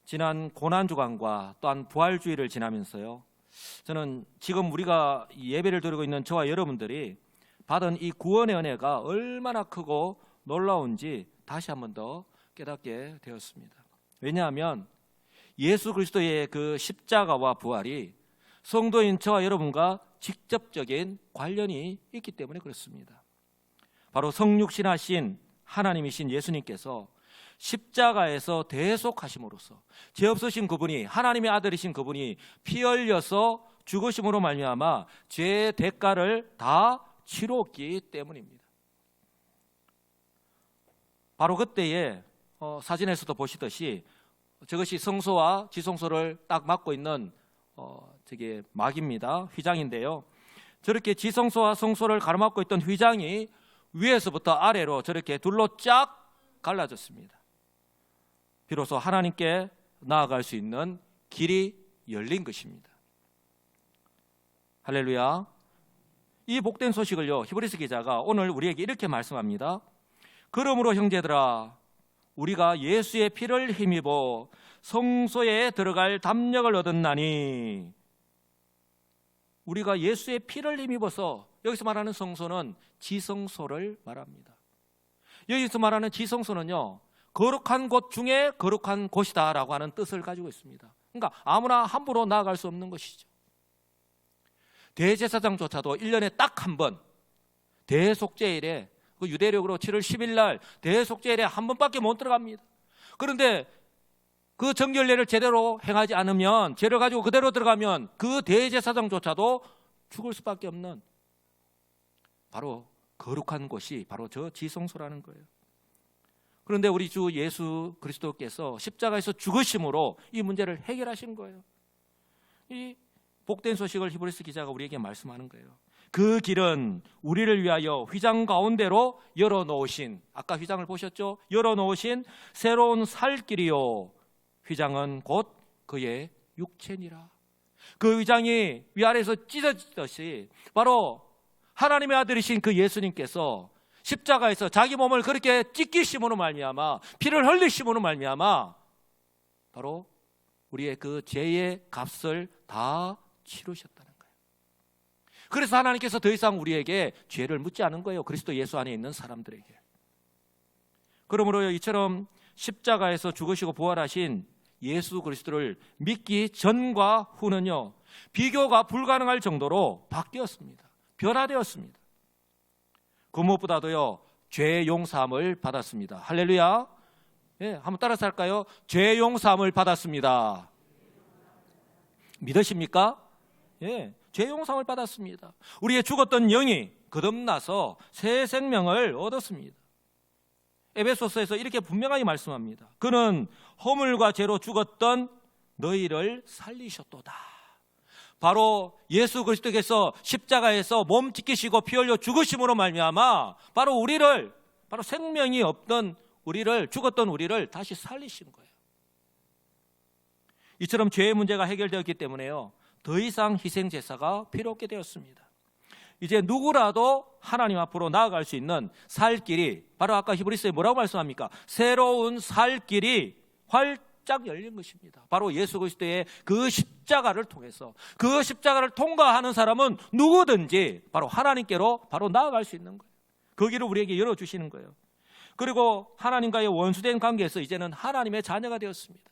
지난 고난주간과 또한 부활주의를 지나면서요, 저는 지금 우리가 예배를 드리고 있는 저와 여러분들이 받은 이 구원의 은혜가 얼마나 크고 놀라운지 다시 한 번 더 깨닫게 되었습니다. 왜냐하면 예수 그리스도의 그 십자가와 부활이 성도인 저와 여러분과 직접적인 관련이 있기 때문에 그렇습니다. 바로 성육신하신 하나님이신 예수님께서 십자가에서 대속하심으로써 죄 없으신 그분이, 하나님의 아들이신 그분이 피 흘려서 죽으심으로 말미암아 죄의 대가를 다 치렀기 때문입니다. 바로 그때에 사진에서도 보시듯이 저것이 성소와 지성소를 딱 막고 있는 저게 막입니다. 휘장인데요. 저렇게 지성소와 성소를 가로막고 있던 휘장이 위에서부터 아래로 저렇게 둘로 쫙 갈라졌습니다. 비로소 하나님께 나아갈 수 있는 길이 열린 것입니다. 할렐루야. 이 복된 소식을요, 히브리서 기자가 오늘 우리에게 이렇게 말씀합니다. 그러므로 형제들아, 우리가 예수의 피를 힘입어 성소에 들어갈 담력을 얻었나니, 우리가 예수의 피를 힘입어서, 여기서 말하는 성소는 지성소를 말합니다. 여기서 말하는 지성소는요, 거룩한 곳 중에 거룩한 곳이다 라고 하는 뜻을 가지고 있습니다. 그러니까 아무나 함부로 나아갈 수 없는 것이죠. 대제사장조차도 1년에 딱 한 번, 대속죄일에, 그 유대력으로 7월 10일 날 대속죄일에 한 번밖에 못 들어갑니다. 그런데 그 정결례를 제대로 행하지 않으면, 죄를 가지고 그대로 들어가면 그 대제사장조차도 죽을 수밖에 없는 바로 거룩한 곳이 바로 저 지성소라는 거예요. 그런데 우리 주 예수 그리스도께서 십자가에서 죽으심으로 이 문제를 해결하신 거예요. 이 복된 소식을 히브리서 기자가 우리에게 말씀하는 거예요. 그 길은 우리를 위하여 휘장 가운데로 열어놓으신, 아까 휘장을 보셨죠? 열어놓으신 새로운 살 길이요, 휘장은 곧 그의 육체니라. 그 휘장이 위아래에서 찢어지듯이 바로 하나님의 아들이신 그 예수님께서 십자가에서 자기 몸을 그렇게 찢기심으로 말미암아, 피를 흘리심으로 말미암아 바로 우리의 그 죄의 값을 다 치르셨다는 거예요. 그래서 하나님께서 더 이상 우리에게 죄를 묻지 않은 거예요. 그리스도 예수 안에 있는 사람들에게. 그러므로 이처럼 십자가에서 죽으시고 부활하신 예수 그리스도를 믿기 전과 후는요, 비교가 불가능할 정도로 바뀌었습니다. 변화되었습니다. 그 무엇보다도요, 죄 용서함을 받았습니다. 할렐루야. 예, 한번 따라서 할까요? 죄 용서함을 받았습니다. 믿으십니까? 예, 죄 용서함을 받았습니다. 우리의 죽었던 영이 거듭나서 새 생명을 얻었습니다. 에베소서에서 이렇게 분명하게 말씀합니다. 그는 허물과 죄로 죽었던 너희를 살리셨도다. 바로 예수 그리스도께서 십자가에서 몸 찢기시고 피 흘려 죽으심으로 말미암아 바로 우리를, 바로 생명이 없던 우리를, 죽었던 우리를 다시 살리신 거예요. 이처럼 죄의 문제가 해결되었기 때문에요, 더 이상 희생 제사가 필요 없게 되었습니다. 이제 누구라도 하나님 앞으로 나아갈 수 있는 살 길이, 바로 아까 히브리서에 뭐라고 말씀합니까? 새로운 살 길이 활짝 열린 것입니다. 바로 예수 그리스도의 그 십자가를 통해서, 그 십자가를 통과하는 사람은 누구든지 바로 하나님께로 바로 나아갈 수 있는 거예요. 그 길을 우리에게 열어주시는 거예요. 그리고 하나님과의 원수된 관계에서 이제는 하나님의 자녀가 되었습니다.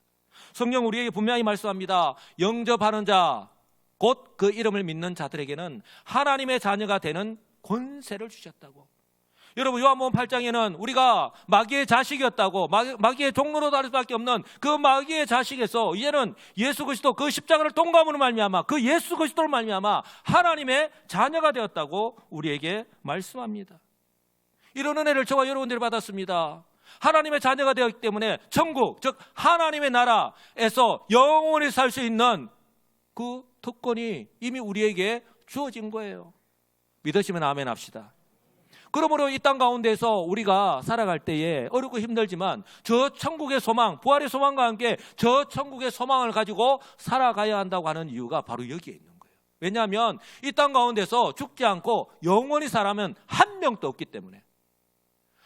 성경 우리에게 분명히 말씀합니다. 영접하는 자, 곧 그 이름을 믿는 자들에게는 하나님의 자녀가 되는 권세를 주셨다고. 여러분, 요한복음 8장에는 우리가 마귀의 자식이었다고, 마귀의 종로로 다를 수밖에 없는 그 마귀의 자식에서 이제는 예수 그리스도 그 십자가를 통과함으로 말미암아, 그 예수 그리스도를 말미암아 하나님의 자녀가 되었다고 우리에게 말씀합니다. 이런 은혜를 저와 여러분들이 받았습니다. 하나님의 자녀가 되었기 때문에 천국, 즉 하나님의 나라에서 영원히 살 수 있는 그 특권이 이미 우리에게 주어진 거예요. 믿으시면 아멘 합시다. 그러므로 이 땅 가운데서 우리가 살아갈 때에 어렵고 힘들지만 저 천국의 소망, 부활의 소망과 함께 저 천국의 소망을 가지고 살아가야 한다고 하는 이유가 바로 여기에 있는 거예요. 왜냐하면 이 땅 가운데서 죽지 않고 영원히 살아면 한 명도 없기 때문에.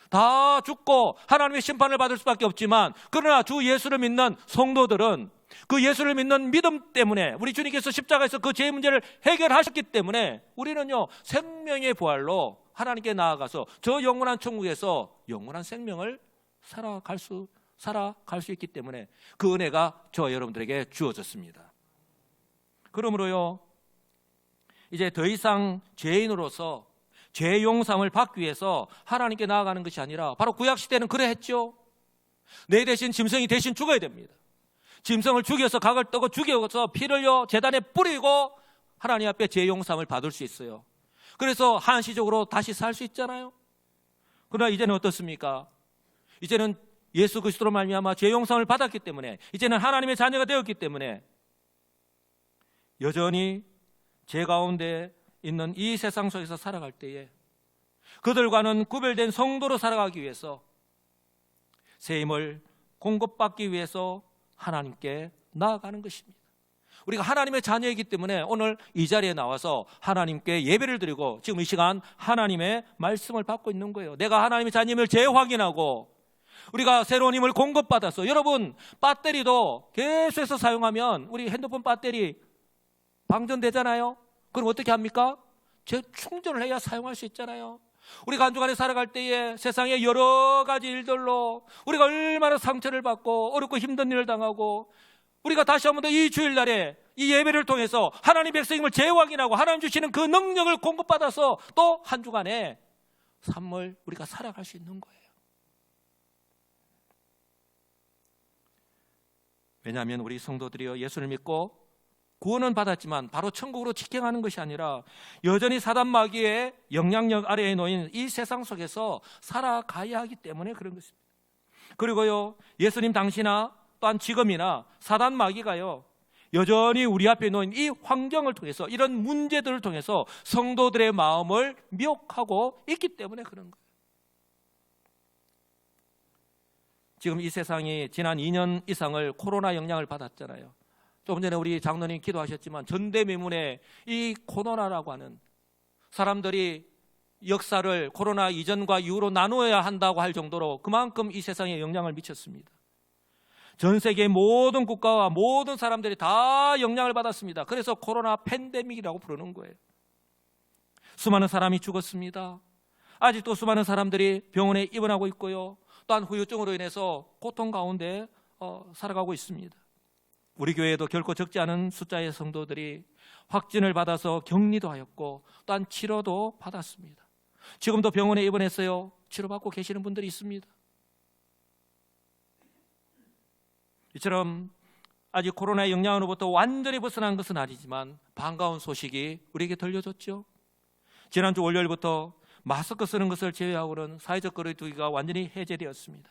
다 죽고 하나님의 심판을 받을 수밖에 없지만, 그러나 주 예수를 믿는 성도들은 그 예수를 믿는 믿음 때문에, 우리 주님께서 십자가에서 그 죄의 문제를 해결하셨기 때문에 우리는요, 생명의 부활로 하나님께 나아가서 저 영원한 천국에서 영원한 생명을 살아갈 수 있기 때문에 그 은혜가 저와 여러분들에게 주어졌습니다. 그러므로요, 이제 더 이상 죄인으로서 죄 용서를 받기 위해서 하나님께 나아가는 것이 아니라, 바로 구약시대는 그래 했죠. 내 대신 짐승이 대신 죽어야 됩니다. 짐승을 죽여서 각을 떠고 죽여서 피를요 제단에 뿌리고 하나님 앞에 죄 용서를 받을 수 있어요. 그래서 한시적으로 다시 살 수 있잖아요. 그러나 이제는 어떻습니까? 이제는 예수 그리스도로 말미암아 죄 용서를 받았기 때문에, 이제는 하나님의 자녀가 되었기 때문에 여전히 죄 가운데 있는 이 세상 속에서 살아갈 때에 그들과는 구별된 성도로 살아가기 위해서 새 힘을 공급받기 위해서 하나님께 나아가는 것입니다. 우리가 하나님의 자녀이기 때문에 오늘 이 자리에 나와서 하나님께 예배를 드리고 지금 이 시간 하나님의 말씀을 받고 있는 거예요. 내가 하나님의 자녀임을 재확인하고 우리가 새로운 힘을 공급받아서, 여러분 배터리도 계속해서 사용하면 우리 핸드폰 배터리 방전되잖아요. 그럼 어떻게 합니까? 재충전을 해야 사용할 수 있잖아요. 우리가 한 주간에 살아갈 때에 세상의 여러 가지 일들로 우리가 얼마나 상처를 받고 어렵고 힘든 일을 당하고, 우리가 다시 한 번 더 이 주일날에 이 예배를 통해서 하나님 백성임을 재확인하고 하나님 주시는 그 능력을 공급받아서 또 한 주간에 삶을 우리가 살아갈 수 있는 거예요. 왜냐하면 우리 성도들이요, 예수를 믿고 구원은 받았지만 바로 천국으로 직행하는 것이 아니라 여전히 사단 마귀의 영향력 아래에 놓인 이 세상 속에서 살아가야 하기 때문에 그런 것입니다. 그리고요, 예수님 당시나 또한 지금이나 사단 마귀가요, 여전히 우리 앞에 놓인 이 환경을 통해서, 이런 문제들을 통해서 성도들의 마음을 미혹하고 있기 때문에 그런 거예요. 지금 이 세상이 지난 2년 이상을 코로나 영향을 받았잖아요. 조금 전에 우리 장로님 기도하셨지만 전대미문의 이 코로나라고 하는, 사람들이 역사를 코로나 이전과 이후로 나누어야 한다고 할 정도로 그만큼 이 세상에 영향을 미쳤습니다. 전 세계의 모든 국가와 모든 사람들이 다 영향을 받았습니다. 그래서 코로나 팬데믹이라고 부르는 거예요. 수많은 사람이 죽었습니다. 아직도 수많은 사람들이 병원에 입원하고 있고요, 또한 후유증으로 인해서 고통 가운데 살아가고 있습니다. 우리 교회에도 결코 적지 않은 숫자의 성도들이 확진을 받아서 격리도 하였고 또한 치료도 받았습니다. 지금도 병원에 입원했어요. 치료받고 계시는 분들이 있습니다. 이처럼 아직 코로나의 영향으로부터 완전히 벗어난 것은 아니지만 반가운 소식이 우리에게 들려졌죠. 지난주 월요일부터 마스크 쓰는 것을 제외하고는 사회적 거리두기가 완전히 해제되었습니다.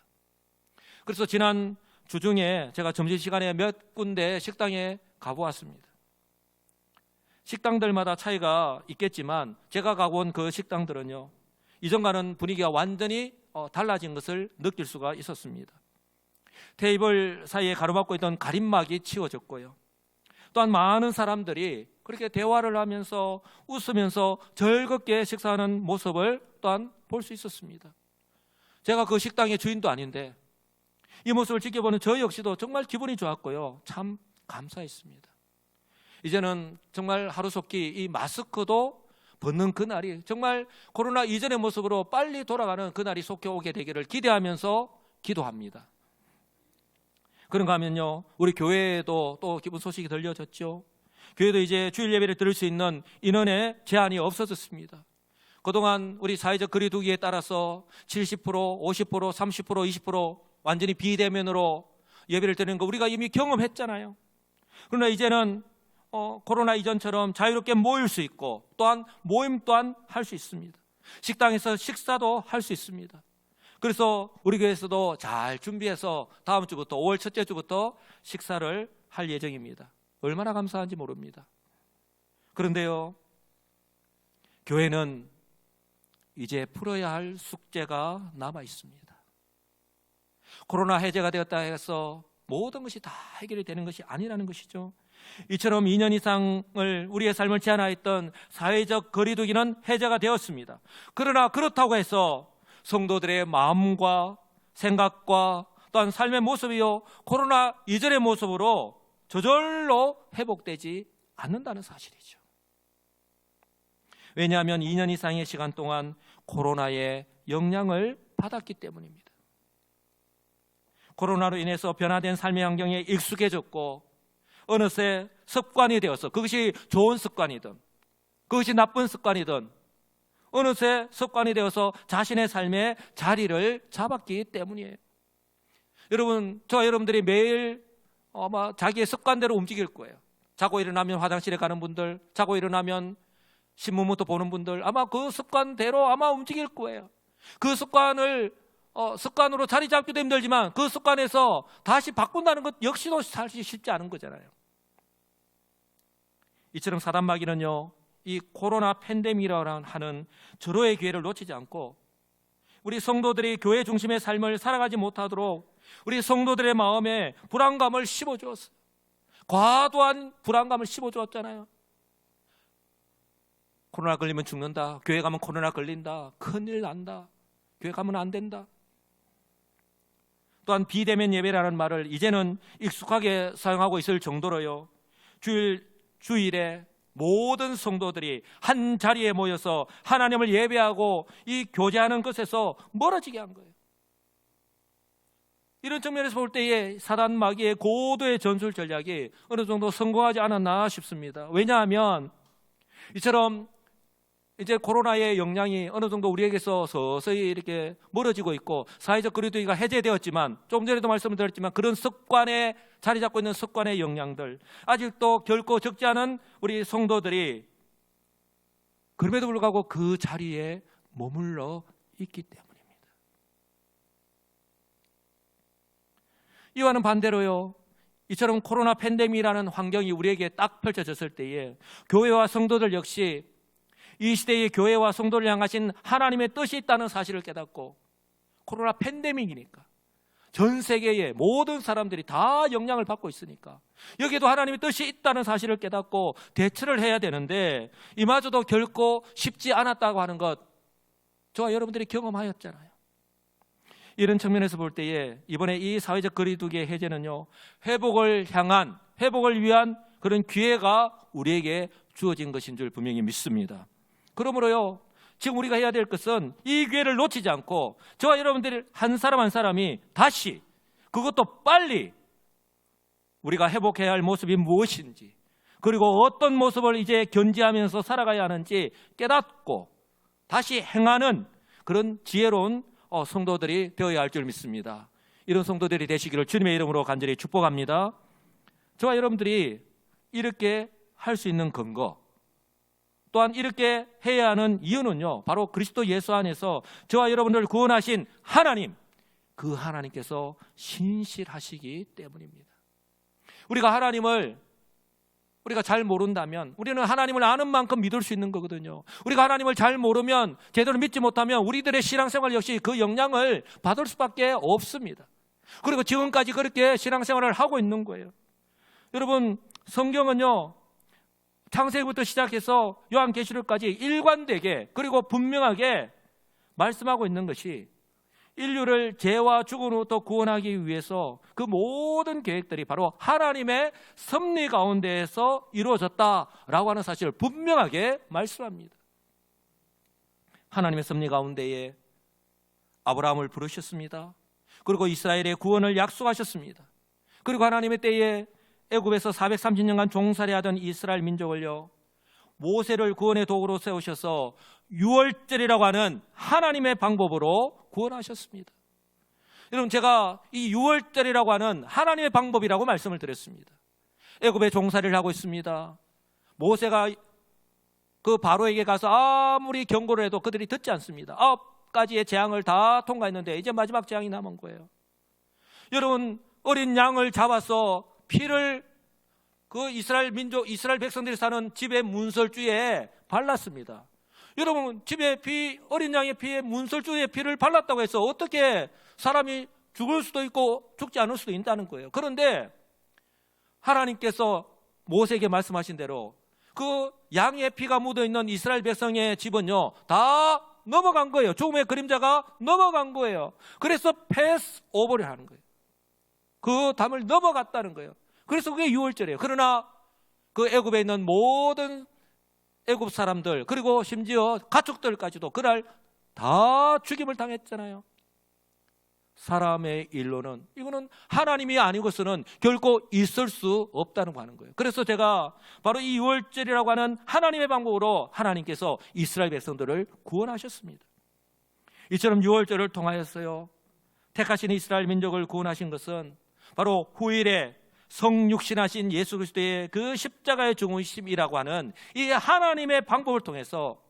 그래서 지난 주중에 제가 점심시간에 몇 군데 식당에 가보았습니다. 식당들마다 차이가 있겠지만 제가 가본 그 식당들은요, 이전과는 분위기가 완전히 달라진 것을 느낄 수가 있었습니다. 테이블 사이에 가로막고 있던 가림막이 치워졌고요, 또한 많은 사람들이 그렇게 대화를 하면서 웃으면서 즐겁게 식사하는 모습을 또한 볼 수 있었습니다. 제가 그 식당의 주인도 아닌데 이 모습을 지켜보는 저 역시도 정말 기분이 좋았고요, 참 감사했습니다. 이제는 정말 하루속히 이 마스크도 벗는 그날이, 정말 코로나 이전의 모습으로 빨리 돌아가는 그날이 속히 오게 되기를 기대하면서 기도합니다. 그런가 하면요, 우리 교회에도 또 기쁜 소식이 들려졌죠. 교회도 이제 주일 예배를 드릴 수 있는 인원의 제한이 없어졌습니다. 그동안 우리 사회적 거리두기에 따라서 70%, 50%, 30%, 20% 완전히 비대면으로 예배를 드리는 거 우리가 이미 경험했잖아요. 그러나 이제는 코로나 이전처럼 자유롭게 모일 수 있고, 또한 모임 또한 할 수 있습니다. 식당에서 식사도 할 수 있습니다. 그래서 우리 교회에서도 잘 준비해서 다음 주부터 5월 첫째 주부터 식사를 할 예정입니다. 얼마나 감사한지 모릅니다. 그런데요, 교회는 이제 풀어야 할 숙제가 남아 있습니다. 코로나 해제가 되었다 해서 모든 것이 다 해결이 되는 것이 아니라는 것이죠. 이처럼 2년 이상을 우리의 삶을 제한하였던 사회적 거리두기는 해제가 되었습니다. 그러나 그렇다고 해서 성도들의 마음과 생각과 또한 삶의 모습이요 코로나 이전의 모습으로 저절로 회복되지 않는다는 사실이죠. 왜냐하면 2년 이상의 시간 동안 코로나의 영향을 받았기 때문입니다. 코로나로 인해서 변화된 삶의 환경에 익숙해졌고 어느새 습관이 되어서 그것이 좋은 습관이든 그것이 나쁜 습관이든 어느새 습관이 되어서 자신의 삶의 자리를 잡았기 때문이에요. 여러분, 저와 여러분들이 매일 아마 자기의 습관대로 움직일 거예요. 자고 일어나면 화장실에 가는 분들, 자고 일어나면 신문부터 보는 분들 아마 그 습관대로 아마 움직일 거예요. 그 습관으로 자리 잡기도 힘들지만 그 습관에서 다시 바꾼다는 것 역시도 사실 쉽지 않은 거잖아요. 이처럼 사단 마귀는요, 이 코로나 팬데믹이라고 하는 절호의 기회를 놓치지 않고 우리 성도들이 교회 중심의 삶을 살아가지 못하도록 우리 성도들의 마음에 불안감을 심어주었어요. 과도한 불안감을 심어주었잖아요. 코로나 걸리면 죽는다. 교회 가면 코로나 걸린다. 큰일 난다. 교회 가면 안 된다. 또한 비대면 예배라는 말을 이제는 익숙하게 사용하고 있을 정도로요, 주일에 모든 성도들이 한 자리에 모여서 하나님을 예배하고 이 교제하는 것에서 멀어지게 한 거예요. 이런 측면에서 볼 때에 사단 마귀의 고도의 전술 전략이 어느 정도 성공하지 않았나 싶습니다. 왜냐하면 이처럼 이제 코로나의 영향이 어느 정도 우리에게서 서서히 이렇게 멀어지고 있고 사회적 거리두기가 해제되었지만 조금 전에도 말씀을 드렸지만 그런 습관에 자리 잡고 있는 습관의 영향들 아직도 결코 적지 않은 우리 성도들이 그럼에도 불구하고 그 자리에 머물러 있기 때문입니다. 이와는 반대로요, 이처럼 코로나 팬데믹이라는 환경이 우리에게 딱 펼쳐졌을 때에 교회와 성도들 역시 이 시대의 교회와 성도를 향하신 하나님의 뜻이 있다는 사실을 깨닫고 코로나 팬데믹이니까 전 세계의 모든 사람들이 다 영향을 받고 있으니까 여기에도 하나님의 뜻이 있다는 사실을 깨닫고 대처를 해야 되는데 이마저도 결코 쉽지 않았다고 하는 것 저와 여러분들이 경험하였잖아요. 이런 측면에서 볼 때에 이번에 이 사회적 거리두기의 해제는요, 회복을 위한 그런 기회가 우리에게 주어진 것인 줄 분명히 믿습니다. 그러므로요, 지금 우리가 해야 될 것은 이 기회를 놓치지 않고 저와 여러분들 한 사람 한 사람이 다시 그것도 빨리 우리가 회복해야 할 모습이 무엇인지 그리고 어떤 모습을 이제 견지하면서 살아가야 하는지 깨닫고 다시 행하는 그런 지혜로운 성도들이 되어야 할 줄 믿습니다. 이런 성도들이 되시기를 주님의 이름으로 간절히 축복합니다. 저와 여러분들이 이렇게 할 수 있는 근거 또한 이렇게 해야 하는 이유는요, 바로 그리스도 예수 안에서 저와 여러분을 구원하신 하나님, 그 하나님께서 신실하시기 때문입니다. 우리가 하나님을 우리가 잘 모른다면 우리는 하나님을 아는 만큼 믿을 수 있는 거거든요. 우리가 하나님을 잘 모르면 제대로 믿지 못하면 우리들의 신앙생활 역시 그 영향을 받을 수밖에 없습니다. 그리고 지금까지 그렇게 신앙생활을 하고 있는 거예요. 여러분, 성경은요, 창세기부터 시작해서 요한계시록까지 일관되게 그리고 분명하게 말씀하고 있는 것이 인류를 죄와 죽음으로부터 구원하기 위해서 그 모든 계획들이 바로 하나님의 섭리 가운데에서 이루어졌다라고 하는 사실을 분명하게 말씀합니다. 하나님의 섭리 가운데에 아브라함을 부르셨습니다. 그리고 이스라엘의 구원을 약속하셨습니다. 그리고 하나님의 때에 애굽에서 430년간 종살이하던 이스라엘 민족을요, 모세를 구원의 도구로 세우셔서 유월절이라고 하는 하나님의 방법으로 구원하셨습니다. 여러분, 제가 이 유월절이라고 하는 하나님의 방법이라고 말씀을 드렸습니다. 애굽에 종살이를 하고 있습니다. 모세가 그 바로에게 가서 아무리 경고를 해도 그들이 듣지 않습니다. 9가지의 재앙을 다 통과했는데 이제 마지막 재앙이 남은 거예요. 여러분, 어린 양을 잡아서 피를 그 이스라엘 백성들이 사는 집의 문설주에 발랐습니다. 여러분, 집의 피, 어린 양의 피에 문설주의 피를 발랐다고 해서 어떻게 사람이 죽을 수도 있고 죽지 않을 수도 있다는 거예요. 그런데 하나님께서 모세에게 말씀하신 대로 그 양의 피가 묻어있는 이스라엘 백성의 집은요, 다 넘어간 거예요. 죽음의 그림자가 넘어간 거예요. 그래서 패스 오버를 하는 거예요. 그 담을 넘어갔다는 거예요. 그래서 그게 유월절이에요. 그러나 그 애굽에 있는 모든 애굽 사람들 그리고 심지어 가축들까지도 그날 다 죽임을 당했잖아요. 사람의 일로는 이거는 하나님이 아니고서는 결코 있을 수 없다는 거 하는 거예요. 그래서 제가 바로 이 유월절이라고 하는 하나님의 방법으로 하나님께서 이스라엘 백성들을 구원하셨습니다. 이처럼 유월절을 통하였어요. 택하신 이스라엘 민족을 구원하신 것은 바로 후일에 성육신하신 예수 그리스도의 그 십자가의 죽으심이라고 하는 이 하나님의 방법을 통해서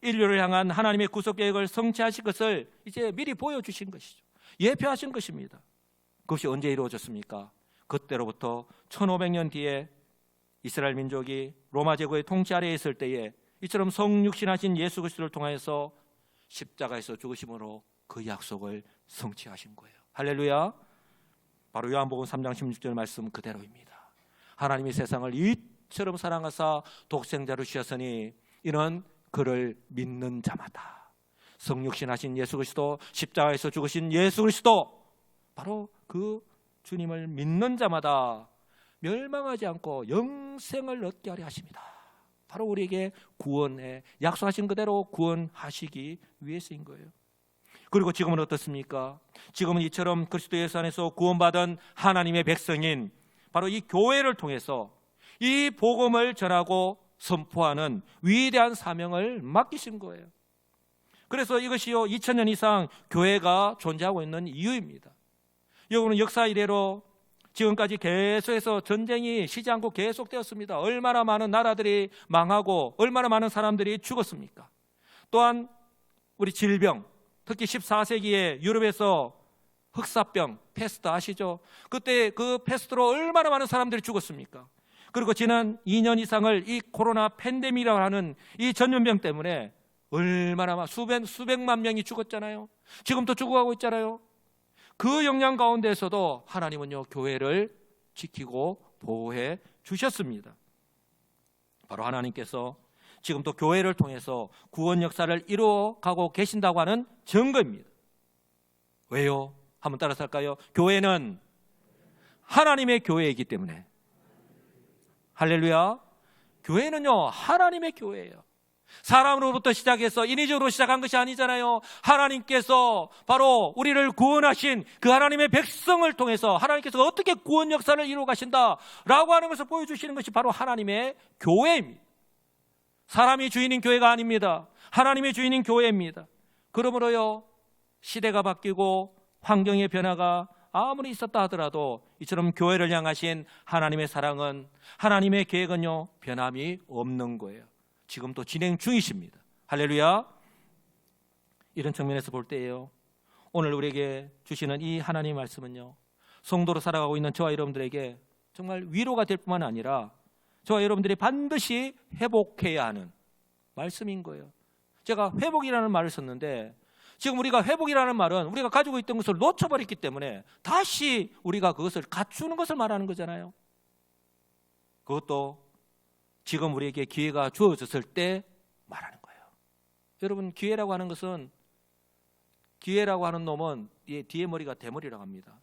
인류를 향한 하나님의 구속 계획을 성취하실 것을 이제 미리 보여주신 것이죠. 예표하신 것입니다. 그것이 언제 이루어졌습니까? 그때로부터 1500년 뒤에 이스라엘 민족이 로마 제국의 통치 아래에 있을 때에 이처럼 성육신하신 예수 그리스도를 통하여서 십자가에서 죽으심으로 그 약속을 성취하신 거예요. 할렐루야. 바로 요한복음 3장 16절 말씀 그대로입니다. 하나님이 세상을 이처럼 사랑하사 독생자를 주셨으니 이는 그를 믿는 자마다. 성육신하신 예수 그리스도, 십자가에서 죽으신 예수 그리스도, 바로 그 주님을 믿는 자마다 멸망하지 않고 영생을 얻게 하려 하십니다. 바로 우리에게 구원해 약속하신 그대로 구원하시기 위해서인 거예요. 그리고 지금은 어떻습니까? 지금은 이처럼 그리스도 예수 안에서 구원받은 하나님의 백성인 바로 이 교회를 통해서 이 복음을 전하고 선포하는 위대한 사명을 맡기신 거예요. 그래서 이것이요 2000년 이상 교회가 존재하고 있는 이유입니다. 여러분은 역사 이래로 지금까지 계속해서 전쟁이 쉬지 않고 계속되었습니다. 얼마나 많은 나라들이 망하고 얼마나 많은 사람들이 죽었습니까? 또한 우리 질병, 특히 14세기에 유럽에서 흑사병, 패스트 아시죠? 그때 그 패스트로 얼마나 많은 사람들이 죽었습니까? 그리고 지난 2년 이상을 이 코로나 팬데믹이라고 하는 이 전염병 때문에 얼마나 수백만 명이 죽었잖아요. 지금도 죽어가고 있잖아요. 그 영향 가운데에서도 하나님은요 교회를 지키고 보호해 주셨습니다. 바로 하나님께서 지금도 교회를 통해서 구원 역사를 이루어가고 계신다고 하는 증거입니다. 왜요? 한번 따라서 할까요? 교회는 하나님의 교회이기 때문에. 할렐루야. 교회는요 하나님의 교회예요. 사람으로부터 시작해서 인위적으로 시작한 것이 아니잖아요. 하나님께서 바로 우리를 구원하신 그 하나님의 백성을 통해서 하나님께서 어떻게 구원 역사를 이루어 가신다라고 하는 것을 보여주시는 것이 바로 하나님의 교회입니다. 사람이 주인인 교회가 아닙니다. 하나님의 주인인 교회입니다. 그러므로요 시대가 바뀌고 환경의 변화가 아무리 있었다 하더라도 이처럼 교회를 향하신 하나님의 사랑은, 하나님의 계획은요 변함이 없는 거예요. 지금도 진행 중이십니다. 할렐루야. 이런 측면에서 볼 때예요, 오늘 우리에게 주시는 이 하나님의 말씀은요 성도로 살아가고 있는 저와 여러분들에게 정말 위로가 될 뿐만 아니라 저와 여러분들이 반드시 회복해야 하는 말씀인 거예요. 제가 회복이라는 말을 썼는데 지금 우리가 회복이라는 말은 우리가 가지고 있던 것을 놓쳐버렸기 때문에 다시 우리가 그것을 갖추는 것을 말하는 거잖아요. 그것도 지금 우리에게 기회가 주어졌을 때 말하는 거예요. 여러분, 기회라고 하는 것은, 기회라고 하는 놈은 뒤에 머리가 대머리라고 합니다.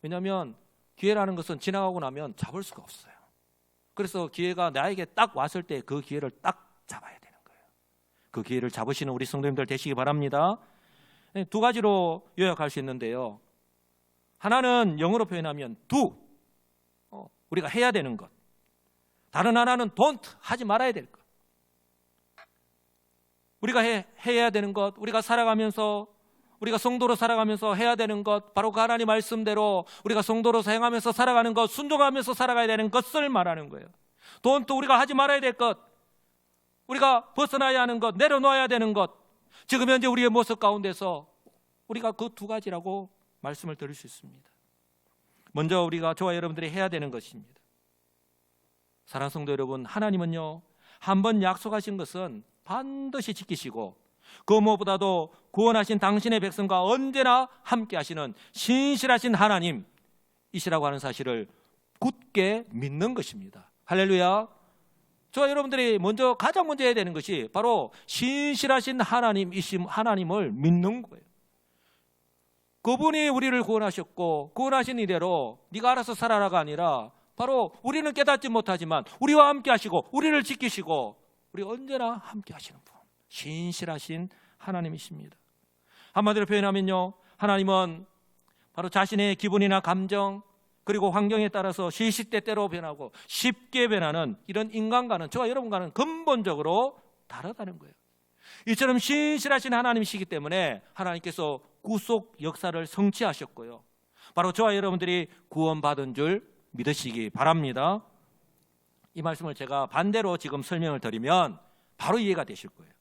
왜냐하면 기회라는 것은 지나가고 나면 잡을 수가 없어요. 그래서 기회가 나에게 딱 왔을 때 그 기회를 딱 잡아야 되는 거예요. 그 기회를 잡으시는 우리 성도님들 되시기 바랍니다. 두 가지로 요약할 수 있는데요, 하나는 영어로 표현하면 do, 우리가 해야 되는 것. 다른 하나는 don't, 하지 말아야 될 것. 우리가 해야 되는 것, 우리가 살아가면서, 우리가 성도로 살아가면서 해야 되는 것, 바로 그 하나님 말씀대로 우리가 성도로서 행하면서 살아가는 것, 순종하면서 살아가야 되는 것을 말하는 거예요. don't, 우리가 하지 말아야 될 것, 우리가 벗어나야 하는 것, 내려놓아야 되는 것, 지금 현재 우리의 모습 가운데서 우리가 그 두 가지라고 말씀을 드릴 수 있습니다. 먼저 우리가, 저와 여러분들이 해야 되는 것입니다. 사랑하는 성도 여러분, 하나님은요 한번 약속하신 것은 반드시 지키시고 그 무엇보다도 구원하신 당신의 백성과 언제나 함께 하시는 신실하신 하나님이시라고 하는 사실을 굳게 믿는 것입니다. 할렐루야. 저와 여러분들이 가장 먼저 해야 되는 것이 바로 신실하신 하나님을 믿는 거예요. 그분이 우리를 구원하셨고 구원하신 이대로 네가 알아서 살아라가 아니라 바로 우리는 깨닫지 못하지만 우리와 함께 하시고 우리를 지키시고 우리 언제나 함께 하시는 분, 신실하신 하나님이십니다. 한마디로 표현하면요, 하나님은 바로 자신의 기분이나 감정 그리고 환경에 따라서 시시때때로 변하고 쉽게 변하는 이런 인간과는, 저와 여러분과는 근본적으로 다르다는 거예요. 이처럼 신실하신 하나님이시기 때문에 하나님께서 구속 역사를 성취하셨고요, 바로 저와 여러분들이 구원받은 줄 믿으시기 바랍니다. 이 말씀을 제가 반대로 지금 설명을 드리면 바로 이해가 되실 거예요.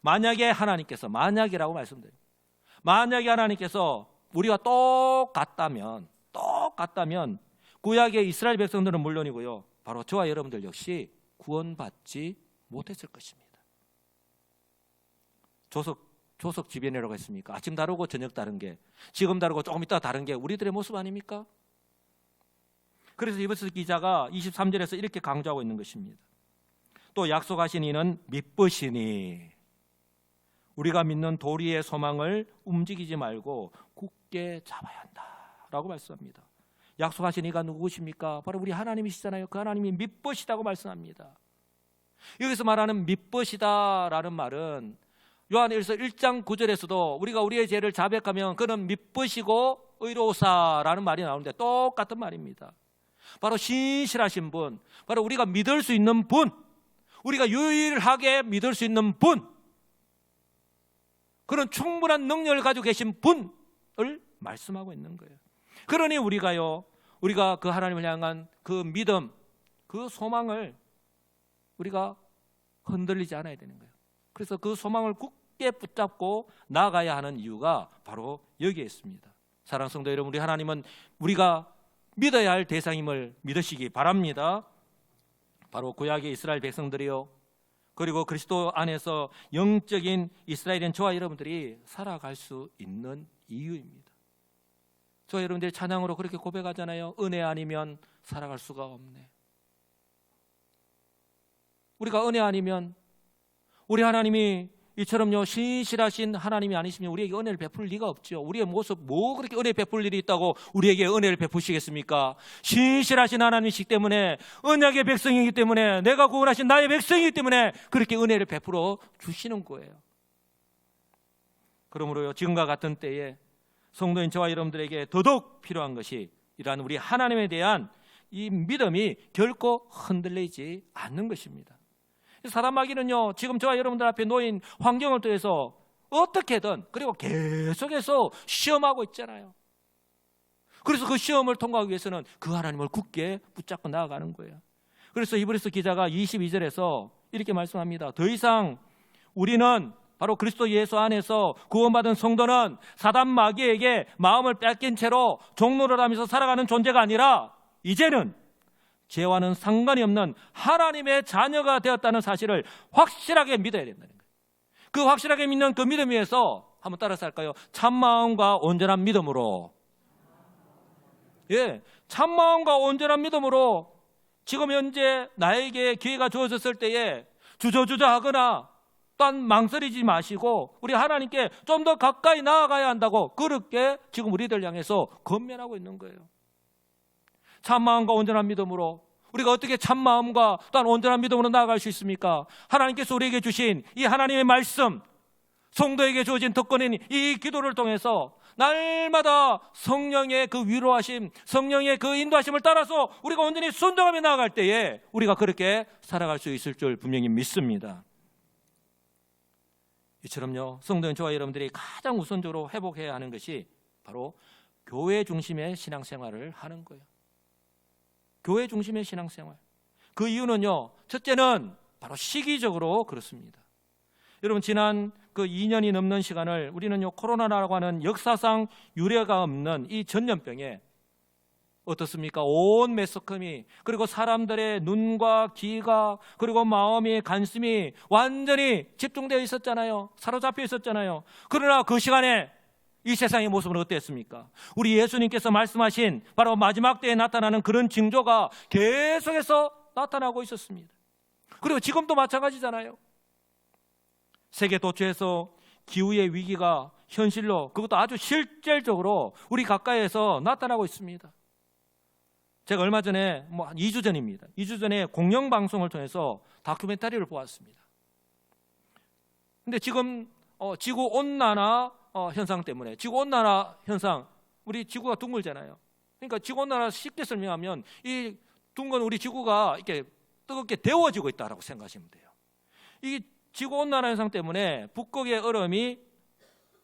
만약에 하나님께서, 만약이라고 말씀드려요, 만약에 하나님께서 우리와 똑같다면 구약의 이스라엘 백성들은 물론이고요, 바로 저와 여러분들 역시 구원받지 못했을 것입니다. 조석 지변이라고 했습니까? 아침 다르고 저녁 다른 게, 지금 다르고 조금 있다 다른 게 우리들의 모습 아닙니까? 그래서 히브리서 기자가 23절에서 이렇게 강조하고 있는 것입니다. 또 약속하신 이는 믿으시니 우리가 믿는 도리의 소망을 움직이지 말고 굳게 잡아야 한다라고 말씀합니다. 약속하신 이가 누구십니까? 바로 우리 하나님이시잖아요. 그 하나님이 믿으시다고 말씀합니다. 여기서 말하는 믿으시다라는 말은 요한일서 1장 9절에서도 우리가 우리의 죄를 자백하면 그는 믿으시고 의로우사라는 말이 나오는데 똑같은 말입니다. 바로 신실하신 분, 바로 우리가 믿을 수 있는 분, 우리가 유일하게 믿을 수 있는 분, 그런 충분한 능력을 가지고 계신 분을 말씀하고 있는 거예요. 그러니 우리가 그 하나님을 향한 그 믿음, 그 소망을 우리가 흔들리지 않아야 되는 거예요. 그래서 그 소망을 굳게 붙잡고 나아가야 하는 이유가 바로 여기에 있습니다. 사랑하는 성도 여러분, 우리 하나님은 우리가 믿어야 할 대상임을 믿으시기 바랍니다. 바로 구약의 이스라엘 백성들이요, 그리고 그리스도 안에서 영적인 이스라엘인 저와 여러분들이 살아갈 수 있는 이유입니다. 저와 여러분들이 찬양으로 그렇게 고백하잖아요. 은혜 아니면 살아갈 수가 없네. 우리가 은혜 아니면, 우리 하나님이 이처럼요 신실하신 하나님이 아니시면 우리에게 은혜를 베풀 리가 없죠. 우리의 모습 그렇게 은혜 베풀 일이 있다고 우리에게 은혜를 베푸시겠습니까? 신실하신 하나님이시기 때문에, 언약의 백성이기 때문에, 내가 구원하신 나의 백성이기 때문에 그렇게 은혜를 베풀어 주시는 거예요. 그러므로요, 지금과 같은 때에 성도인 저와 여러분들에게 더더욱 필요한 것이 이러한 우리 하나님에 대한 이 믿음이 결코 흔들리지 않는 것입니다. 사단 마귀는요, 지금 저와 여러분들 앞에 놓인 환경을 통해서 어떻게든, 그리고 계속해서 시험하고 있잖아요. 그래서 그 시험을 통과하기 위해서는 그 하나님을 굳게 붙잡고 나아가는 거예요. 그래서 히브리서 기자가 22절에서 이렇게 말씀합니다. 더 이상 우리는 바로 그리스도 예수 안에서 구원받은 성도는 사단 마귀에게 마음을 뺏긴 채로 종노를 하면서 살아가는 존재가 아니라 이제는 죄와는 상관이 없는 하나님의 자녀가 되었다는 사실을 확실하게 믿어야 된다는 거예요. 그 확실하게 믿는 그 믿음 위에서 한번 따라서 할까요? 참마음과 온전한 믿음으로, 참마음과 온전한 믿음으로 지금 현재 나에게 기회가 주어졌을 때에 주저하거나 또한 망설이지 마시고 우리 하나님께 좀 더 가까이 나아가야 한다고 그렇게 지금 우리들 향해서 권면하고 있는 거예요. 참마음과 온전한 믿음으로, 우리가 어떻게 참마음과 또한 온전한 믿음으로 나아갈 수 있습니까? 하나님께서 우리에게 주신 이 하나님의 말씀, 성도에게 주어진 특권인 이 기도를 통해서 날마다 성령의 그 위로하심, 성령의 그 인도하심을 따라서 우리가 온전히 순종하며 나아갈 때에 우리가 그렇게 살아갈 수 있을 줄 분명히 믿습니다. 이처럼요, 성도인 저와 여러분들이 가장 우선적으로 회복해야 하는 것이 바로 교회 중심의 신앙생활을 하는 거예요. 교회 중심의 신앙생활. 그 이유는요, 첫째는 바로 시기적으로 그렇습니다. 여러분, 지난 그 2년이 넘는 시간을 우리는요, 코로나라고 하는 역사상 유례가 없는 이 전염병에 어떻습니까? 온 매스컴이, 그리고 사람들의 눈과 귀가, 그리고 마음이, 관심이 완전히 집중되어 있었잖아요. 사로잡혀 있었잖아요. 그러나 그 시간에 이 세상의 모습은 어땠습니까? 우리 예수님께서 말씀하신 바로 마지막 때에 나타나는 그런 징조가 계속해서 나타나고 있었습니다. 그리고 지금도 마찬가지잖아요. 세계 도처에서 기후의 위기가 현실로, 그것도 아주 실질적으로 우리 가까이에서 나타나고 있습니다. 제가 얼마 전에 한 2주 전입니다. 2주 전에 공영방송을 통해서 다큐멘터리를 보았습니다. 근데 지금 지구온난화 현상 때문에, 지구온난화 현상, 우리 지구가 둥글잖아요. 그러니까 지구온난화 쉽게 설명하면 이 둥근 우리 지구가 이렇게 뜨겁게 데워지고 있다고 생각하시면 돼요. 이 지구온난화 현상 때문에 북극의 얼음이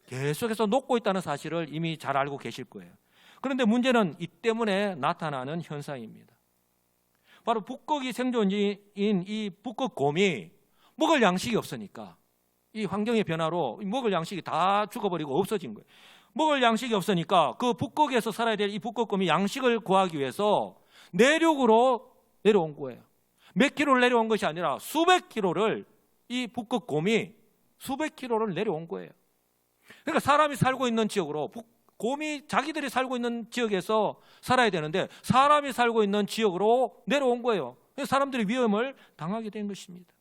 계속해서 녹고 있다는 사실을 이미 잘 알고 계실 거예요. 그런데 문제는 이 때문에 나타나는 현상입니다. 바로 북극이 생존지인 이 북극곰이 먹을 양식이 없으니까, 이 환경의 변화로 먹을 양식이 다 죽어버리고 없어진 거예요. 먹을 양식이 없으니까 그 북극에서 살아야 될 이 북극곰이 양식을 구하기 위해서 내륙으로 내려온 거예요. 몇 킬로를 내려온 것이 아니라 수백 킬로를, 이 북극곰이 수백 킬로를 내려온 거예요. 그러니까 사람이 살고 있는 지역으로, 곰이 자기들이 살고 있는 지역에서 살아야 되는데 사람이 살고 있는 지역으로 내려온 거예요. 그래서 사람들이 위험을 당하게 된 것입니다.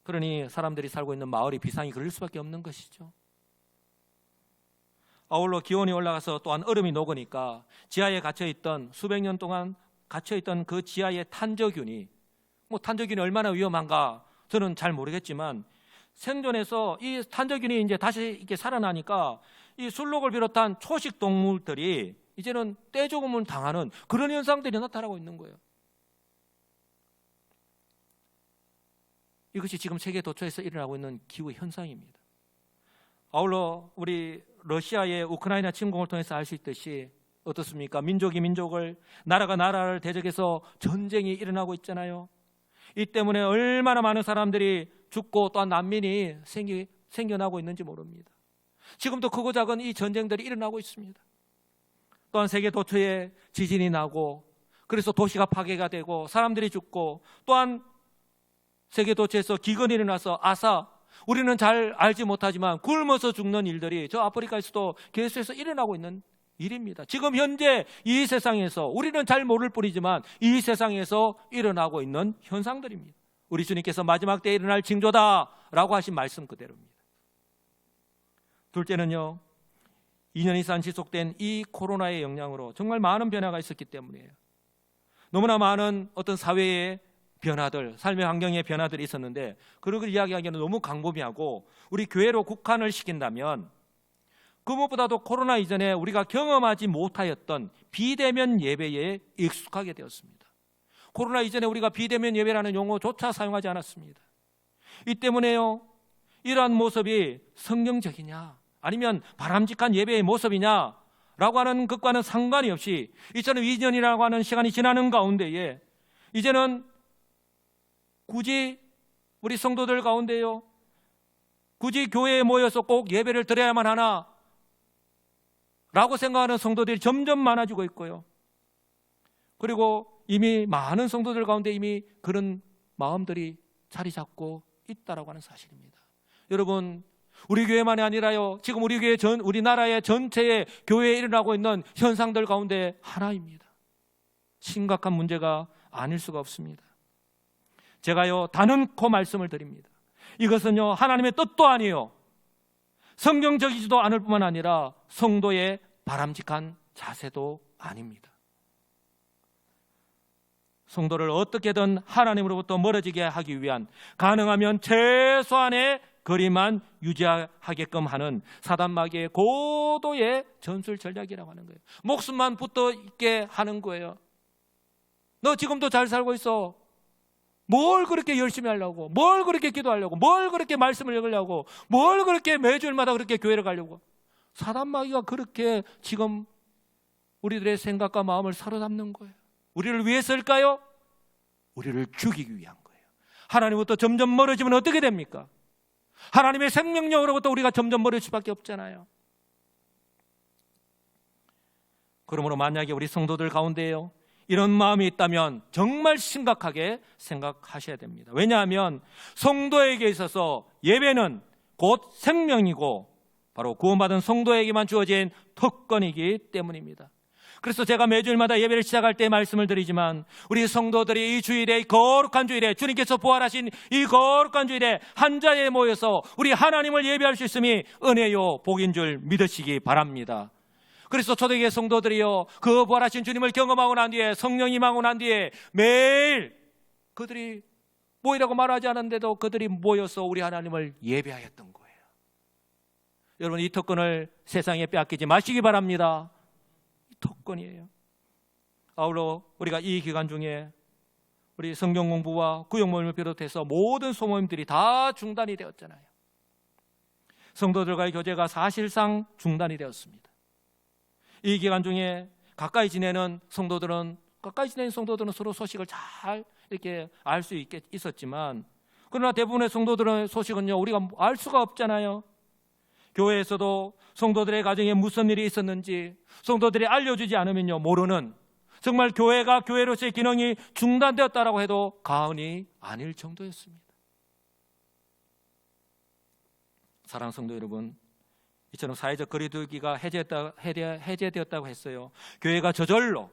그러니 사람들이 살고 있는 마을이 비상이 걸릴 수밖에 없는 것이죠. 아울러 기온이 올라가서 또한 얼음이 녹으니까 지하에 갇혀있던, 수백 년 동안 갇혀있던 그 지하의 탄저균이, 탄저균이 얼마나 위험한가 저는 잘 모르겠지만, 생존해서 이 탄저균이 이제 다시 이렇게 살아나니까 이 술록을 비롯한 초식 동물들이 이제는 떼죽음을 당하는 그런 현상들이 나타나고 있는 거예요. 이것이 지금 세계 도처에서 일어나고 있는 기후 현상입니다. 아울러 우리 러시아의 우크라이나 침공을 통해서 알 수 있듯이 어떻습니까? 민족이 민족을, 나라가 나라를 대적해서 전쟁이 일어나고 있잖아요. 이 때문에 얼마나 많은 사람들이 죽고 또한 난민이 생겨나고 있는지 모릅니다. 지금도 크고 작은 이 전쟁들이 일어나고 있습니다. 또한 세계 도처에 지진이 나고, 그래서 도시가 파괴가 되고 사람들이 죽고, 또한 세계 도처에서 기근이 일어나서 우리는 잘 알지 못하지만 굶어서 죽는 일들이 저 아프리카에서도 계속해서 일어나고 있는 일입니다. 지금 현재 이 세상에서, 우리는 잘 모를 뿐이지만 이 세상에서 일어나고 있는 현상들입니다. 우리 주님께서 마지막 때에 일어날 징조다라고 하신 말씀 그대로입니다. 둘째는요, 2년 이상 지속된 이 코로나의 영향으로 정말 많은 변화가 있었기 때문이에요. 너무나 많은 어떤 사회의 변화들, 삶의 환경의 변화들이 있었는데, 그런 걸 이야기하기에는 너무 광범위하고 우리 교회로 국한을 시킨다면, 그 무엇보다도 코로나 이전에 우리가 경험하지 못하였던 비대면 예배에 익숙하게 되었습니다. 코로나 이전에 우리가 비대면 예배라는 용어조차 사용하지 않았습니다. 이 때문에요, 이러한 모습이 성경적이냐 아니면 바람직한 예배의 모습이냐 라고 하는 것과는 상관이 없이 2002년이라고 하는 시간이 지나는 가운데에 이제는 굳이 우리 성도들 가운데요, 굳이 교회에 모여서 꼭 예배를 드려야만 하나 라고 생각하는 성도들이 점점 많아지고 있고요. 그리고 이미 많은 성도들 가운데 이미 그런 마음들이 자리 잡고 있다라고 하는 사실입니다. 여러분, 우리 교회만이 아니라요, 지금 우리 교회 우리나라의 전체의 교회에 일어나고 있는 현상들 가운데 하나입니다. 심각한 문제가 아닐 수가 없습니다. 제가요, 단언코 말씀을 드립니다. 이것은요, 하나님의 뜻도 아니에요. 성경적이지도 않을 뿐만 아니라 성도의 바람직한 자세도 아닙니다. 성도를 어떻게든 하나님으로부터 멀어지게 하기 위한, 가능하면 최소한의 거리만 유지하게끔 하는 사단마귀의 고도의 전술 전략이라고 하는 거예요. 목숨만 붙어 있게 하는 거예요. 너 지금도 잘 살고 있어. 뭘 그렇게 열심히 하려고, 뭘 그렇게 기도하려고, 뭘 그렇게 말씀을 읽으려고, 뭘 그렇게 매주일마다 그렇게 교회를 가려고. 사단마귀가 그렇게 지금 우리들의 생각과 마음을 사로잡는 거예요. 우리를 위해서일까요? 우리를 죽이기 위한 거예요. 하나님부터 점점 멀어지면 어떻게 됩니까? 하나님의 생명력으로부터 우리가 점점 멀어질 수밖에 없잖아요. 그러므로 만약에 우리 성도들 가운데에요, 이런 마음이 있다면 정말 심각하게 생각하셔야 됩니다. 왜냐하면 성도에게 있어서 예배는 곧 생명이고 바로 구원받은 성도에게만 주어진 특권이기 때문입니다. 그래서 제가 매주일마다 예배를 시작할 때 말씀을 드리지만 우리 성도들이 이 주일에, 이 거룩한 주일에, 주님께서 부활하신 이 거룩한 주일에 한 자리에 모여서 우리 하나님을 예배할 수 있음이 은혜요 복인 줄 믿으시기 바랍니다. 그래서 초대교회 성도들이요, 그 부활하신 주님을 경험하고 난 뒤에, 성령 임하고 난 뒤에 매일 그들이 모이라고 말하지 않았는데도 그들이 모여서 우리 하나님을 예배하였던 거예요. 여러분, 이 특권을 세상에 빼앗기지 마시기 바랍니다. 특권이에요. 아울러 우리가 이 기간 중에 우리 성경 공부와 구역 모임을 비롯해서 모든 소모임들이 다 중단이 되었잖아요. 성도들과의 교제가 사실상 중단이 되었습니다. 이 기간 중에 가까이 지내는 성도들은 서로 소식을 잘 이렇게 알 수 있었지만, 그러나 대부분의 성도들의 소식은요, 우리가 알 수가 없잖아요. 교회에서도 성도들의 가정에 무슨 일이 있었는지 성도들이 알려주지 않으면요, 모르는, 정말 교회가 교회로서의 기능이 중단되었다라고 해도 과언이 아닐 정도였습니다. 사랑하는 성도 여러분, 이처럼 사회적 거리두기가 해제되었다고 했어요. 교회가 저절로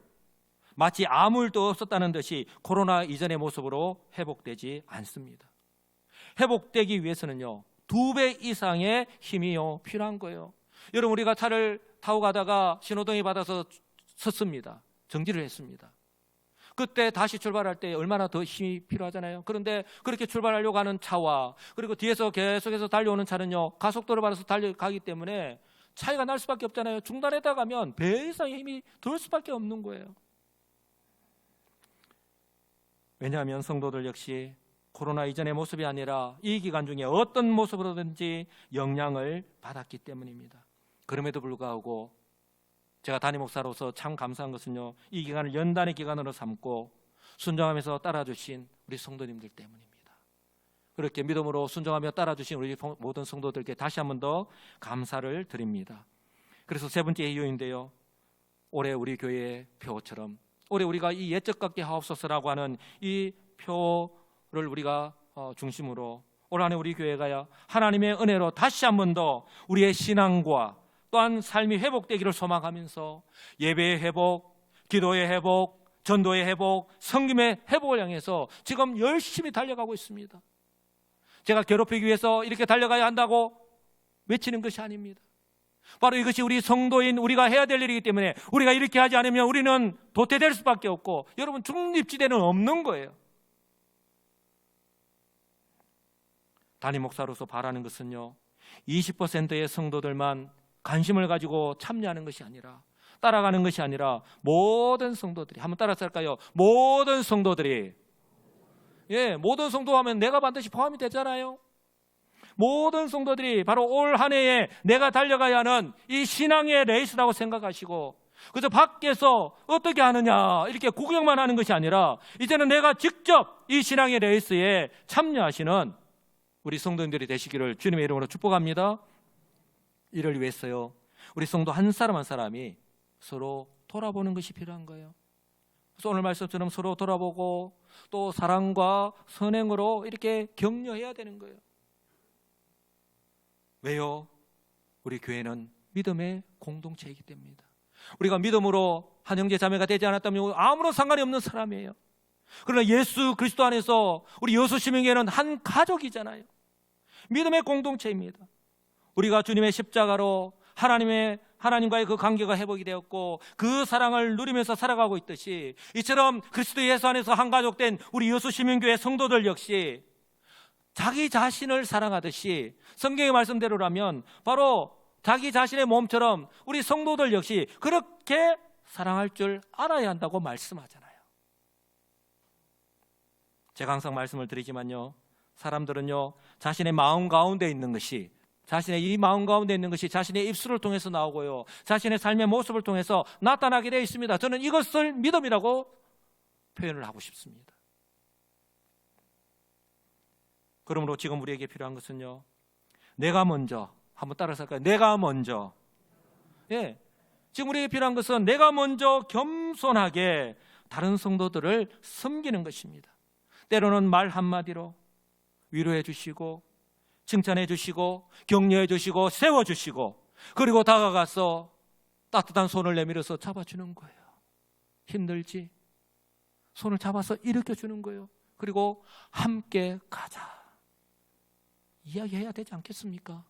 마치 아무 일도 없었다는 듯이 코로나 이전의 모습으로 회복되지 않습니다. 회복되기 위해서는요, 2배 이상의 힘이 필요한 거예요. 여러분, 우리가 차를 타고 가다가 신호등이 받아서 섰습니다. 정지를 했습니다. 그때 다시 출발할 때 얼마나 더 힘이 필요하잖아요. 그런데 그렇게 출발하려고 하는 차와 그리고 뒤에서 계속해서 달려오는 차는요, 가속도를 받아서 달려가기 때문에 차이가 날 수밖에 없잖아요. 중단했다 가면 배 이상의 힘이 들 수밖에 없는 거예요. 왜냐하면 성도들 역시 코로나 이전의 모습이 아니라 이 기간 중에 어떤 모습으로든지 영향을 받았기 때문입니다. 그럼에도 불구하고 제가 담임 목사로서 참 감사한 것은요, 이 기간을 연단의 기간으로 삼고 순종하면서 따라주신 우리 성도님들 때문입니다. 그렇게 믿음으로 순종하며 따라주신 우리 모든 성도들께 다시 한 번 더 감사를 드립니다. 그래서 세 번째 이유인데요, 올해 우리 교회의 표처럼 올해 우리가 이 옛적 같게 하옵소서라고 하는 이 표를 우리가 중심으로 올 한 해 우리 교회가 하나님의 은혜로 다시 한 번 더 우리의 신앙과 또한 삶이 회복되기를 소망하면서 예배의 회복, 기도의 회복, 전도의 회복, 섬김의 회복을 향해서 지금 열심히 달려가고 있습니다. 제가 괴롭히기 위해서 이렇게 달려가야 한다고 외치는 것이 아닙니다. 바로 이것이 우리 성도인 우리가 해야 될 일이기 때문에 우리가 이렇게 하지 않으면 우리는 도태될 수밖에 없고, 여러분, 중립지대는 없는 거예요. 담임 목사로서 바라는 것은요, 20%의 성도들만 관심을 가지고 참여하는 것이 아니라, 따라가는 것이 아니라 모든 성도들이, 한번 따라서 할까요? 모든 성도들이, 모든 성도 하면 내가 반드시 포함이 되잖아요. 모든 성도들이 바로 올 한 해에 내가 달려가야 하는 이 신앙의 레이스라고 생각하시고, 그래서 밖에서 어떻게 하느냐 이렇게 구경만 하는 것이 아니라 이제는 내가 직접 이 신앙의 레이스에 참여하시는 우리 성도님들이 되시기를 주님의 이름으로 축복합니다. 이를 위해서요, 우리 성도 한 사람 한 사람이 서로 돌아보는 것이 필요한 거예요. 그래서 오늘 말씀처럼 서로 돌아보고 또 사랑과 선행으로 이렇게 격려해야 되는 거예요. 왜요? 우리 교회는 믿음의 공동체이기 때문입니다. 우리가 믿음으로 한 형제 자매가 되지 않았다면 아무런 상관이 없는 사람이에요. 그러나 예수 그리스도 안에서 우리 여수 시민교회는 한 가족이잖아요. 믿음의 공동체입니다. 우리가 주님의 십자가로 하나님과의 그 관계가 회복이 되었고 그 사랑을 누리면서 살아가고 있듯이, 이처럼 그리스도 예수 안에서 한 가족된 우리 여수 시민교회 성도들 역시 자기 자신을 사랑하듯이 성경의 말씀대로라면 바로 자기 자신의 몸처럼 우리 성도들 역시 그렇게 사랑할 줄 알아야 한다고 말씀하잖아요. 제가 항상 말씀을 드리지만요, 사람들은요, 자신의 마음 가운데 있는 것이, 자신의 이 마음 가운데 있는 것이 자신의 입술을 통해서 나오고요, 자신의 삶의 모습을 통해서 나타나게 되어 있습니다. 저는 이것을 믿음이라고 표현을 하고 싶습니다. 그러므로 지금 우리에게 필요한 것은요, 내가 먼저, 한번 따라서 할까요? 내가 먼저. 지금 우리에게 필요한 것은 내가 먼저 겸손하게 다른 성도들을 섬기는 것입니다. 때로는 말 한마디로 위로해 주시고 칭찬해 주시고 격려해 주시고 세워 주시고, 그리고 다가가서 따뜻한 손을 내밀어서 잡아주는 거예요. 힘들지? 손을 잡아서 일으켜주는 거예요. 그리고 함께 가자 이야기해야 되지 않겠습니까?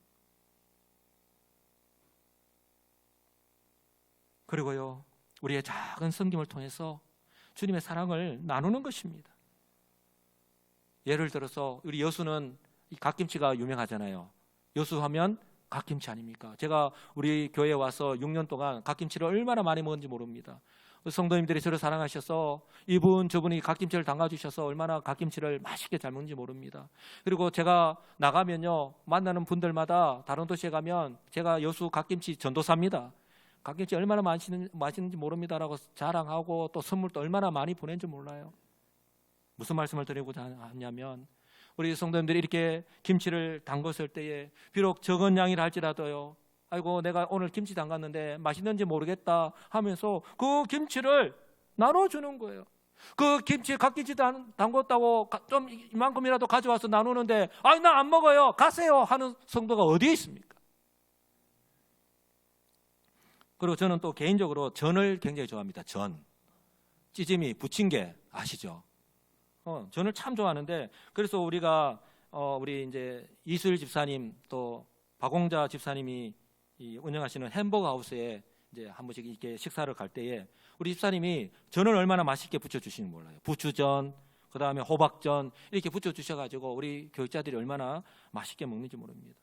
그리고요, 우리의 작은 섬김을 통해서 주님의 사랑을 나누는 것입니다. 예를 들어서 우리 여수는 갓김치가 유명하잖아요. 여수하면 갓김치 아닙니까? 제가 우리 교회에 와서 6년 동안 갓김치를 얼마나 많이 먹은지 모릅니다. 성도님들이 저를 사랑하셔서 이분 저분이 갓김치를 담가주셔서 얼마나 갓김치를 맛있게 잘 먹는지 모릅니다. 그리고 제가 나가면요, 만나는 분들마다 다른 도시에 가면 제가 여수 갓김치 전도사입니다. 갓김치 얼마나 맛있는지 모릅니다라고 자랑하고 또 선물도 얼마나 많이 보낸지 몰라요. 무슨 말씀을 드리고자 하냐면, 우리 성도님들이 이렇게 김치를 담궜을 때에 비록 적은 양이라 할지라도요, 아이고 내가 오늘 김치 담갔는데 맛있는지 모르겠다 하면서 그 김치를 나눠주는 거예요. 그 김치 갓김치 담궜다고 좀 이만큼이라도 가져와서 나누는데 아니 나 안 먹어요 가세요 하는 성도가 어디에 있습니까? 그리고 저는 또 개인적으로 전을 굉장히 좋아합니다. 전, 찌짐이, 부침개 아시죠? 전을 참 좋아하는데, 그래서 우리가 우리 이제 이수일 집사님 또 박홍자 집사님이 운영하시는 햄버거 하우스에 이제 한 번씩 이렇게 식사를 갈 때에 우리 집사님이 전을 얼마나 맛있게 부쳐주시는지 몰라요. 부추전, 그 다음에 호박전 이렇게 부쳐주셔가지고 우리 교육자들이 얼마나 맛있게 먹는지 모릅니다.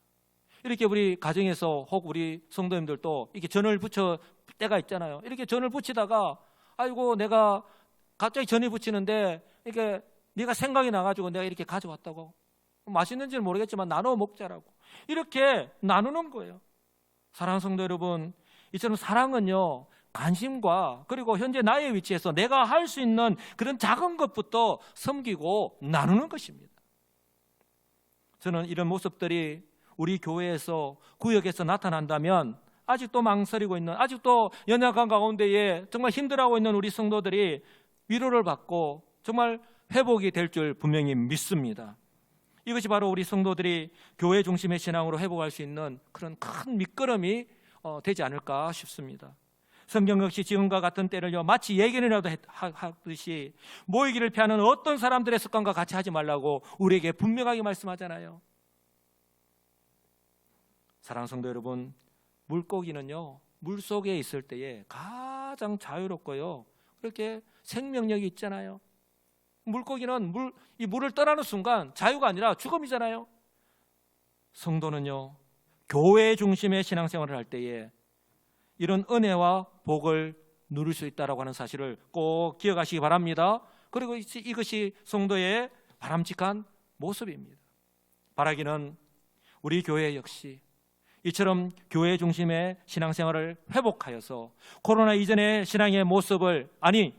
이렇게 우리 가정에서 혹 우리 성도님들도 이렇게 전을 부쳐 때가 있잖아요. 이렇게 전을 부치다가 아이고 내가 갑자기 전이 부치는데 이렇게 네가 생각이 나가지고 내가 이렇게 가져왔다고, 맛있는지는 모르겠지만 나눠 먹자라고 이렇게 나누는 거예요. 사랑하는 성도 여러분, 이처럼 사랑은요, 관심과 그리고 현재 나의 위치에서 내가 할 수 있는 그런 작은 것부터 섬기고 나누는 것입니다. 저는 이런 모습들이 우리 교회에서 구역에서 나타난다면 아직도 망설이고 있는, 아직도 연약한 가운데에 정말 힘들어하고 있는 우리 성도들이 위로를 받고 정말 회복이 될 줄 분명히 믿습니다. 이것이 바로 우리 성도들이 교회 중심의 신앙으로 회복할 수 있는 그런 큰 밑거름이 되지 않을까 싶습니다. 성경 역시 지금과 같은 때를요, 마치 예견이라도 하듯이 모이기를 피하는 어떤 사람들의 습관과 같이 하지 말라고 우리에게 분명하게 말씀하잖아요. 사랑하는 성도 여러분, 물고기는요, 물속에 있을 때에 가장 자유롭고요, 그렇게 생명력이 있잖아요. 물고기는 이 물을 떠나는 순간 자유가 아니라 죽음이잖아요. 성도는요, 교회 중심의 신앙생활을 할 때에 이런 은혜와 복을 누릴 수 있다라고 하는 사실을 꼭 기억하시기 바랍니다. 그리고 이것이 성도의 바람직한 모습입니다. 바라기는 우리 교회 역시 이처럼 교회 중심의 신앙생활을 회복하여서 코로나 이전의 신앙의 모습을, 아니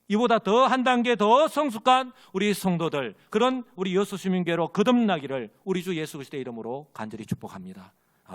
이보다 더 한 단계 더 성숙한 우리 성도들, 그런 우리 여수 시민교회로 거듭나기를 우리 주 예수 그리스도의 이름으로 간절히 축복합니다.